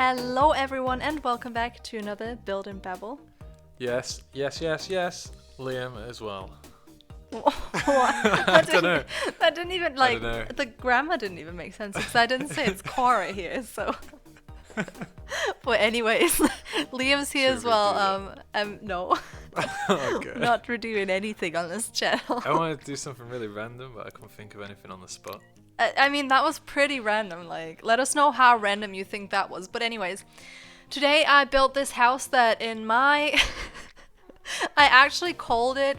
Hello everyone and welcome back to another Build and Babble. Yes. Liam as well. What? I don't know. That didn't even, the grammar didn't even make sense because I didn't say it's Cora here, so. But anyways, Liam's here as well. No. Okay. Not redoing anything on this channel. I wanted to do something really random, but I couldn't think of anything on the spot. I mean, that was pretty random. Like, let us know how random you think that was. But anyways, today I built this house that in my... I actually called it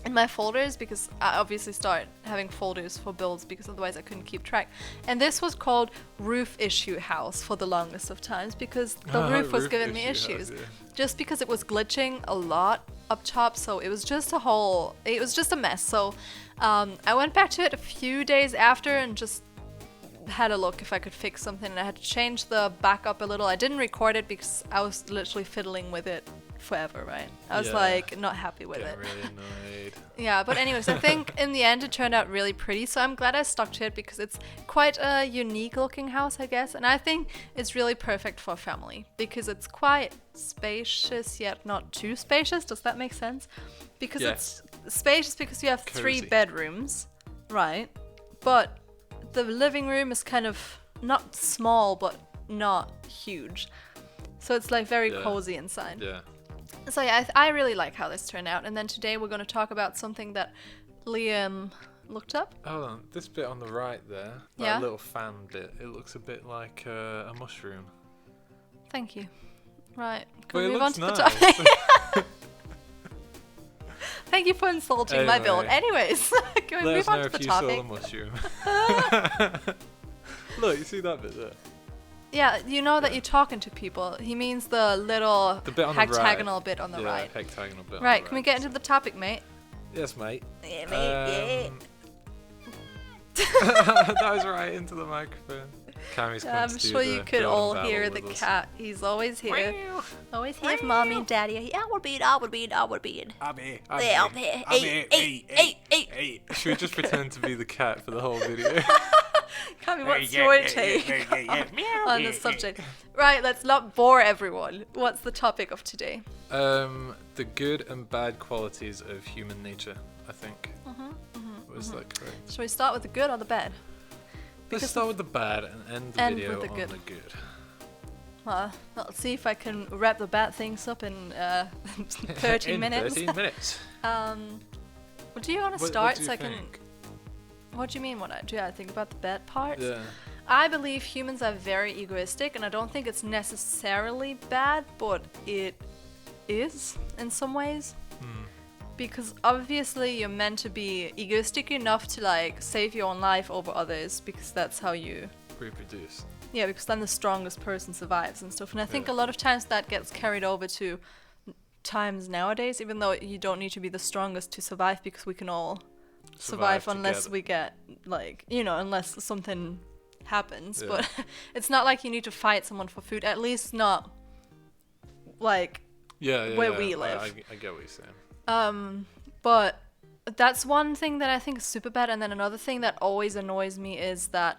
in my folders because I obviously started having folders for builds because otherwise I couldn't keep track. And this was called Roof Issue House for the longest of times because the roof was giving me issues. House, yeah. Just because it was glitching a lot up top, so it was just a mess. So I went back to it a few days after and just had a look if I could fix something, and I had to change the backup a little. I didn't record it because I was literally fiddling with it forever, right? I was not happy with it. Really annoyed. Yeah, but anyways, I think in the end it turned out really pretty, so I'm glad I stuck to it because it's quite a unique looking house, I guess, and I think it's really perfect for a family because it's quite spacious yet not too spacious. Does that make sense? Because it's spacious because you have Cozy. 3 bedrooms, right? But the living room is kind of not small but not huge, so it's like very cozy inside. Yeah. So yeah, I really like how this turned out. And then today we're going to talk about something that Liam looked up. Hold on, this bit on the right there, that little fan bit, it looks a bit like a mushroom. Thank you. Right, But can we it move on looks to the nice. topic? Thank you for insulting my build. Anyways, can we Let move us on know to if the you topic? saw the mushroom. Look, you see that bit there? Yeah, you know that you're talking to people. He means the little bit on the hectagonal right. bit on the Yeah, right. hectagonal bit on Right, the can we get into the topic, mate? Yes, mate. Yeah, mate, That was right into the microphone. Cammy's coming I'm to do sure you the could build all and hear battle the with us. cat. He's always here. Always here if mommy and daddy are I would be. Should we just pretend to be the cat for the whole video? Cammy, what's your take on the subject? Right, let's not bore everyone. What's the topic of today? The good and bad qualities of human nature, I think. Was that correct? Shall we start with the good or the bad? Let's start with the bad and end the video with the on good. the good. Well, let's see if I can wrap the bad things up in 13 minutes. 13 minutes. Well, do you want to What start do you so I can... think? What do you mean what I do? I think about the bad parts? Yeah. I believe humans are very egoistic, and I don't think it's necessarily bad, but it is in some ways. Because obviously you're meant to be egoistic enough to like save your own life over others, because that's how you Reproduce. Yeah, because then the strongest person survives and stuff. And I think a lot of times that gets carried over to times nowadays, even though you don't need to be the strongest to survive, because we can all survive unless we get, like, you know, unless something happens. But it's not like you need to fight someone for food, at least not like where we live. I get what you're saying. But that's one thing that I think is super bad. And then another thing that always annoys me is that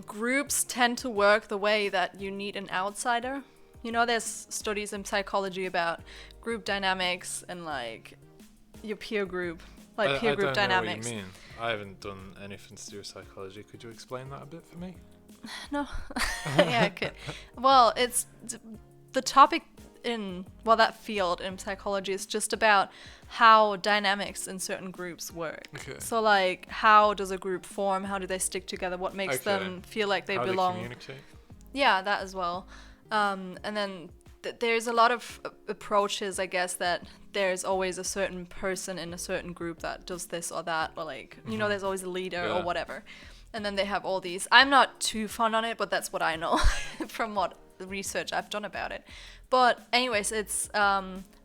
groups tend to work the way that you need an outsider. You know, there's studies in psychology about group dynamics and like your peer group, like peer group dynamics. I don't know what you mean. I haven't done anything to do with psychology. Could you explain that a bit for me? No. Yeah, I could. Well, it's the topic in that field in psychology is just about how dynamics in certain groups work. Okay. So like, how does a group form? How do they stick together? What makes them feel like they belong? How they communicate? Yeah, that as well. And then there's a lot of approaches, I guess, that there's always a certain person in a certain group that does this or that, or like, you know, there's always a leader or whatever. And then they have all these. I'm not too fond on it, but that's what I know from what research I've done about it. But anyways, it's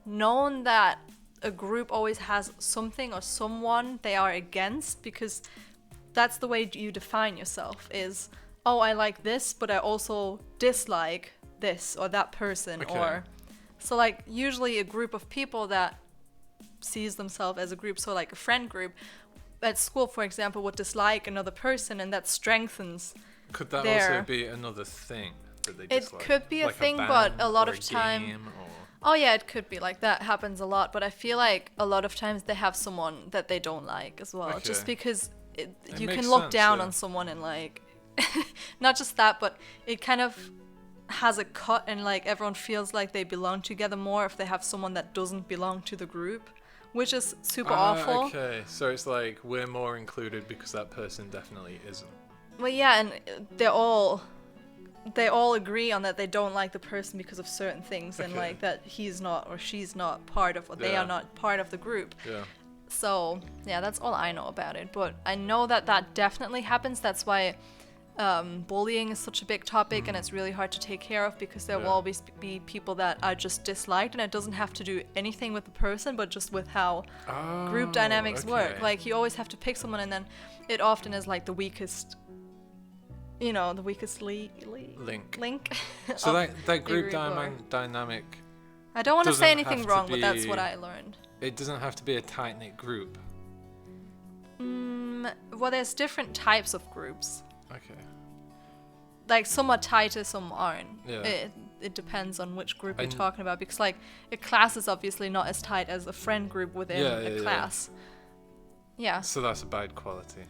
known that a group always has something or someone they are against, because that's the way you define yourself is, oh, I like this, but I also dislike this or that person. Okay. Or so like usually a group of people that sees themselves as a group, so like a friend group at school, for example, would dislike another person, and that strengthens Could that their... also be another thing? that they It dislike? could be a Like thing, band but a lot or of a time. game or... Oh yeah, it could be like that. Happens a lot, but I feel like a lot of times they have someone that they don't like as well, just Okay. because It you makes can look sense, down yeah. on someone and like, not just that, but it kind of has a cut and like everyone feels like they belong together more if they have someone that doesn't belong to the group, which is super awful. Okay, so it's like we're more included because that person definitely isn't. Well, yeah, and they all agree on that they don't like the person because of certain things and Okay. like that he's not or she's not part of or they Yeah. are not part of the group. Yeah. So yeah, that's all I know about it, but I know that that definitely happens. That's why bullying is such a big topic and it's really hard to take care of because there will Yeah. always be people that are just disliked, and it doesn't have to do anything with the person but just with how group dynamics work. Okay. Like you always have to pick someone, and then it often is like the weakest, you know, the weakest link. So of that a group or- dynamic, I don't want to say doesn't anything have to wrong, but that's be- what I learned. it doesn't have to be a tight-knit group. Well, there's different types of groups. Okay. Like some are tighter, some aren't. Yeah. It depends on which group And- you're talking about, because like a class is obviously not as tight as a friend group within Yeah, a yeah. class. Yeah. So that's a bad quality.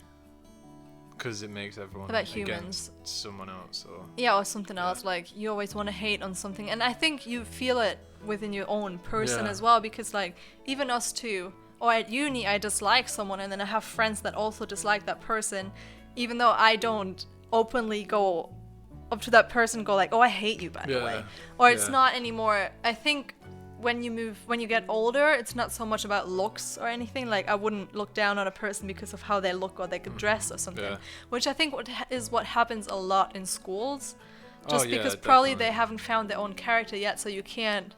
Because it makes everyone About humans. against someone else or... Yeah, or something Yeah. else. Like you always want to hate on something, and I think you feel it within your own person Yeah. as well, because like even us too, or at uni I dislike someone, and then I have friends that also dislike that person, even though I don't openly go up to that person and go like, oh, I hate you, by the Yeah, way. Or it's yeah. not anymore. I think when you get older, it's not so much about looks or anything. Like I wouldn't look down on a person because of how they look or they could dress or something, Yeah. which I think is what happens a lot in schools, just Oh, yeah, because probably they definitely. haven't found their own character yet, so you can't.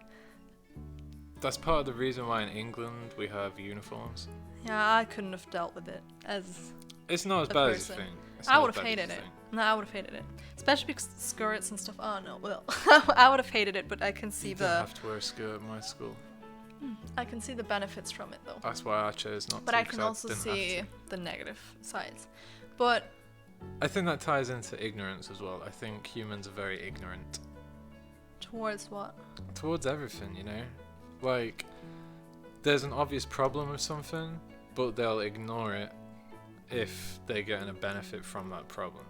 That's part of the reason why in England we have uniforms. Yeah, I couldn't have dealt with it as It's not as a bad person. as you think. It's I not would as have bad as hated you it. think. No, I would have hated it, especially because skirts and stuff. Oh no, well, I would have hated it, but I can see You didn't the have to wear a skirt at my school. benefits from it though. That's why I chose not But to. I can 'cause also didn't have see to. the negative sides. But I think that ties into ignorance as well. I think humans are very ignorant towards what? towards everything, you know? Like, there's an obvious problem with something, but they'll ignore it if they're getting a benefit from that problem.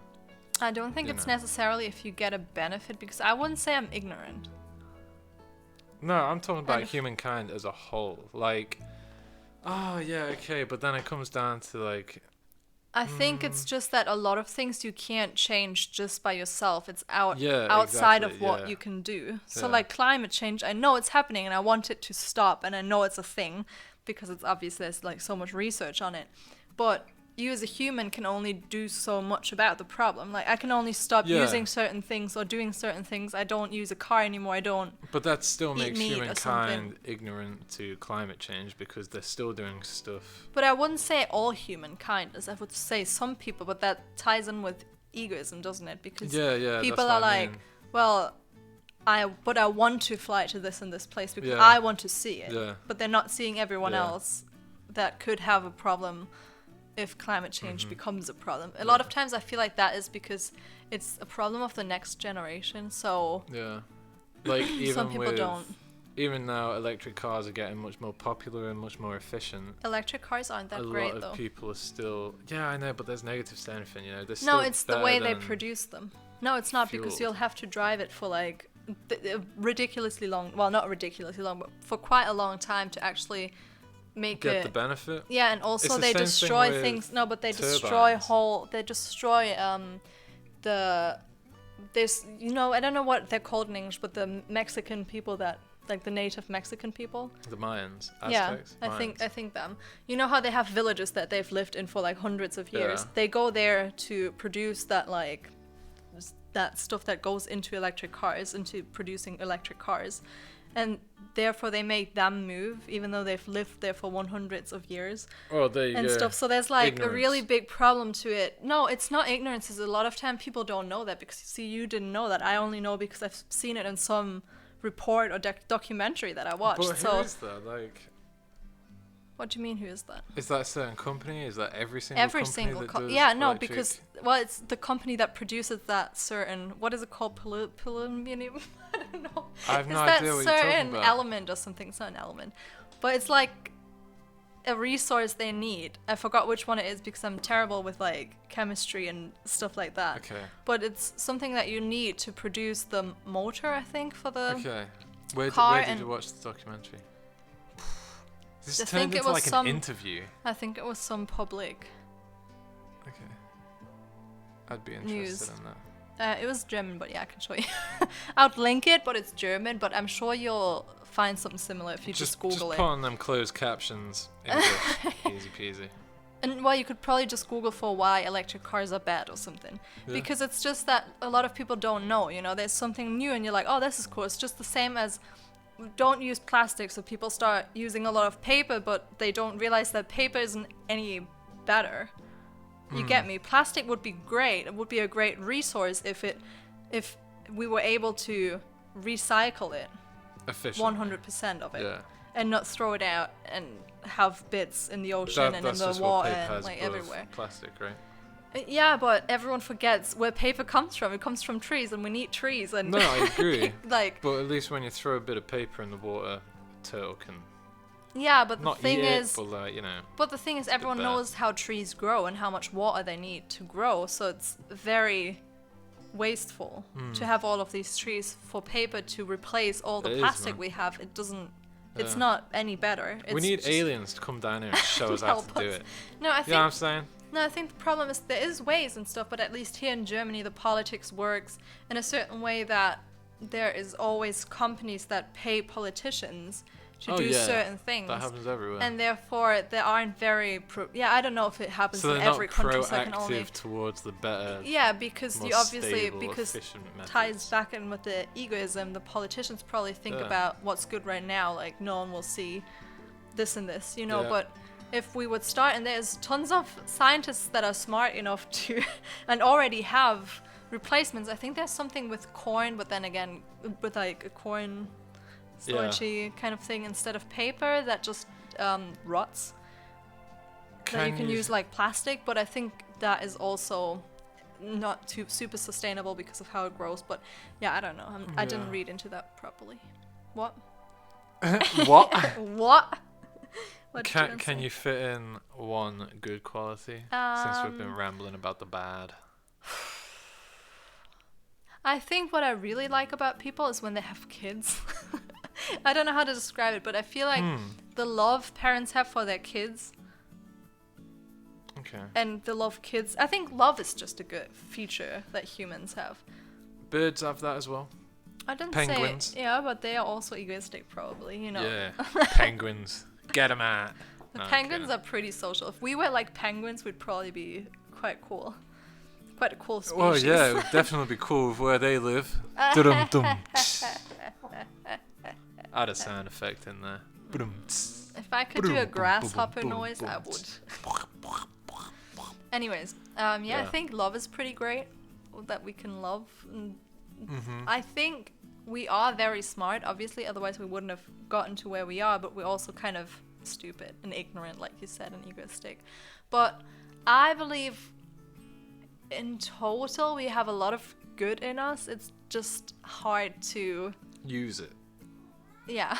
I don't think You it's know. necessarily if you get a benefit, because I wouldn't say I'm ignorant. No, I'm talking about Kind of. humankind as a whole. Like, oh, yeah, okay, but then it comes down to, like, I think it's just that a lot of things you can't change just by yourself. It's Yeah, outside of exactly, what yeah. you can do. So Yeah. like climate change, I know it's happening and I want it to stop, and I know it's a thing because it's obviously there's like so much research on it. But you as a human can only do so much about the problem. Like I can only stop Yeah. using certain things or doing certain things. I don't use a car anymore. I don't. but that still Eat makes meat or humankind ignorant to climate change because they're still doing stuff. But I wouldn't say all humankind is. I would say some people, but that ties in with egoism, doesn't it? Because Yeah, yeah. people that's are what I like, mean. well, I want to fly to this and this place because Yeah. I want to see it. Yeah. But they're not seeing everyone Yeah. else that could have a problem if climate change Mm-hmm. becomes a problem. A lot of times I feel like that is because it's a problem of the next generation. So Yeah. Like, even some people with, don't. even now, electric cars are getting much more popular and much more efficient. Electric cars aren't that a great lot of though. people are still... Yeah, I know, but there's negatives to anything, you know? There's No, still it's the better way they than- produce them. No, it's not, because fueled. you'll have to drive it for like ridiculously long. Well, not ridiculously long, but for quite a long time to actually make Get it. the benefit. Yeah, and also It's the they same thing destroy with things. No, but they destroy turbines. They destroy the. There's I don't know what they're called in English, but the Mexican people that like the native Mexican people. The Mayans, Yeah, Aztecs, I Mayans. think them. You know how they have villages that they've lived in for like hundreds of years. Yeah. They go there to produce that that stuff that goes into electric cars, into producing electric cars, and therefore they make them move, even though they've lived there for 100s of years Oh, there you and go. stuff. So there's like a really Ignorance. big problem to it. No, it's not ignorance. It's a lot of time people don't know that, because see, you didn't know that. I only know because I've seen it in some report or documentary that I watched. But who so is that? Like, What do you mean? Who is that? Is that a certain company? Is that every single Every company single that does yeah, no, electric? because it's the company that produces that certain, what is it called, polonium? I don't know. I have no It's idea that what you're talking certain about. element or something. It's not an element, but it's like a resource they need. I forgot which one it is because I'm terrible with like chemistry and stuff like that. Okay. But it's something that you need to produce the motor, I think, for the Okay. Where car. did And you watch the documentary? This I turned think it into was like an interview. I think it was some public Okay. I'd be interested news. in that. It was German, but yeah, I can show you. I'll link it, but it's German. But I'm sure you'll find something similar if you just Google just it. put on them closed captions. English. Easy peasy. And well, you could probably just Google for why electric cars are bad or something. Yeah. Because it's just that a lot of people don't know, you know, there's something new and you're like, oh, this is cool. It's just the same as don't use plastic, so people start using a lot of paper, but they don't realize that paper isn't any better. You get me? Plastic would be great. It would be a great resource if we were able to recycle it. Efficient. 100% of it. Yeah. And not throw it out and have bits in the ocean and in the water and like everywhere. Plastic, right? Yeah, but everyone forgets where paper comes from. It comes from trees, and we need trees. And No, I agree. like, but at least when you throw a bit of paper in the water, a turtle can yeah, but the not thing eat is, it, but like, you know. but the thing is, everyone bad. knows how trees grow and how much water they need to grow. So it's very wasteful to have all of these trees for paper to replace all the It is, plastic man. we have. It doesn't. It's Yeah. not any better. We It's need just- aliens to come down here and show us how help to do us. it. No, I You think know what I'm saying? No, I think the problem is there is ways and stuff, but at least here in Germany, the politics works in a certain way that there is always companies that pay politicians to do certain things. That happens everywhere. And therefore, they aren't very I don't know if it happens so in they're every not country, so I can proactive only... towards the better, Yeah, because more you obviously, stable, because efficient methods. ties back in with the egoism, the politicians probably think Yeah. about what's good right now, like no one will see this and this, you know, Yeah. but if we would start, and there's tons of scientists that are smart enough to and already have replacements. I think there's something with corn, but then again with like a corn starchy kind of thing instead of paper that just rots, that you can use like plastic, but I think that is also not too super sustainable because of how it grows. But yeah, I don't know, I didn't Yeah. read into that properly. What? What? What? What did Can say? you fit in one good quality? Since we've been rambling about the bad. I think what I really like about people is when they have kids. I don't know how to describe it, but I feel like the love parents have for their kids Okay. and the love kids. I think love is just a good feature that humans have. Birds have that as well. I didn't Penguins. say, yeah, but they are also egoistic, probably, you know. Yeah. Penguins. Get 'em out. The No, I'm penguins kidding. are pretty social. If we were like penguins, we'd probably be quite cool. Quite a cool species. Well, yeah, it would definitely be cool with where they live. Dum-dum. Add a sound effect in there. Ba-dum-ts. If I could do a grasshopper noise, I would. Anyways, yeah, I Yeah. think love is pretty great. That we can love. And Mm-hmm. I think we are very smart, obviously, otherwise we wouldn't have gotten to where we are, but we're also kind of stupid and ignorant, like you said, and egoistic. But I believe in total we have a lot of good in us. It's just hard to, Use it. yeah,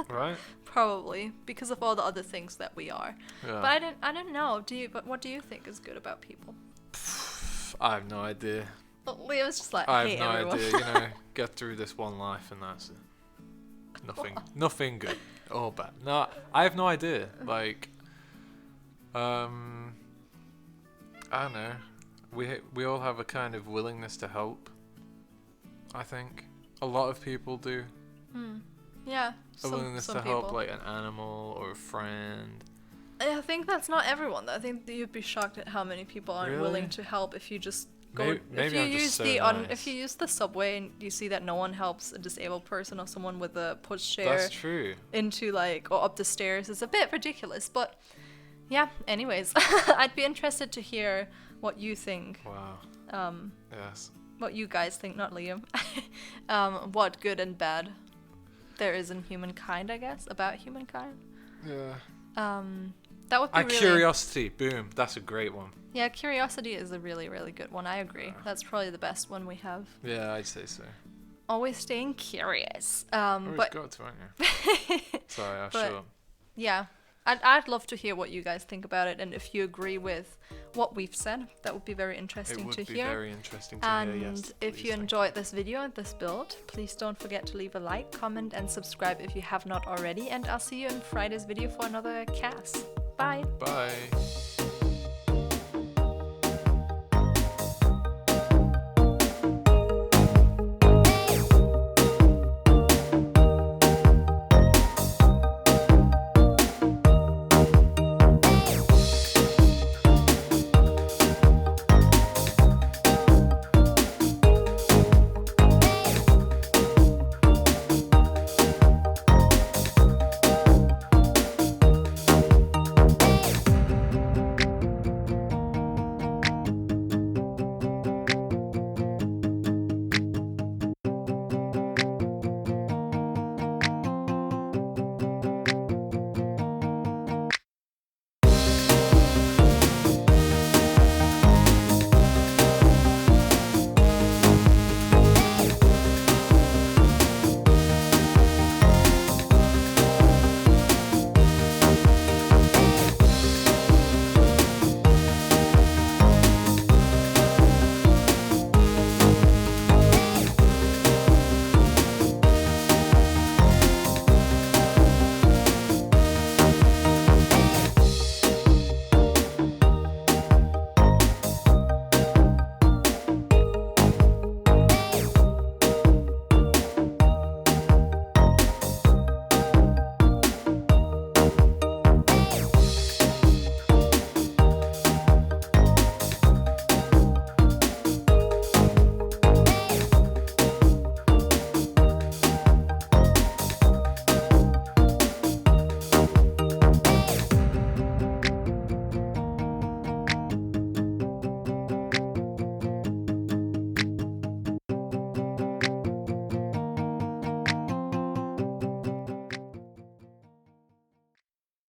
Right? probably because of all the other things that we are. Yeah. But I don't know. But what do you think is good about people? I have no idea. Well, Leo's just like, I hate have no everyone. idea. You know, get through this one life and that's it. Nothing good or bad. No, I have no idea. Like, I don't know. We all have a kind of willingness to help. I think a lot of people do. Yeah, A willingness some to help, people. like an animal or a friend. I think that's not everyone, though. I think that you'd be shocked at how many people aren't willing Really? to help if you just go. Maybe if you I'm just use so if nice. you use the subway and you see that no one helps a disabled person or someone with a pushchair That's true. into like or up the stairs, it's a bit ridiculous. But yeah, anyways, I'd be interested to hear what you think. Wow. Yes. What you guys think, not Liam. What good and bad there is in humankind, I guess, about humankind. Yeah. That would be really... Curiosity. Boom. That's a great one. Yeah, curiosity is a really, really good one. I agree. That's probably the best one we have. Yeah, I'd say so. Always staying curious. Always But got to, aren't you? Sorry, I shut up. yeah, I'd love to hear what you guys think about it, and if you agree with what we've said, that would be very interesting to hear. It would be very interesting to and hear, yes. if you enjoyed this video and this build, please don't forget to leave a like, comment, and subscribe if you have not already. And I'll see you in Friday's video for another cast. Bye. Bye.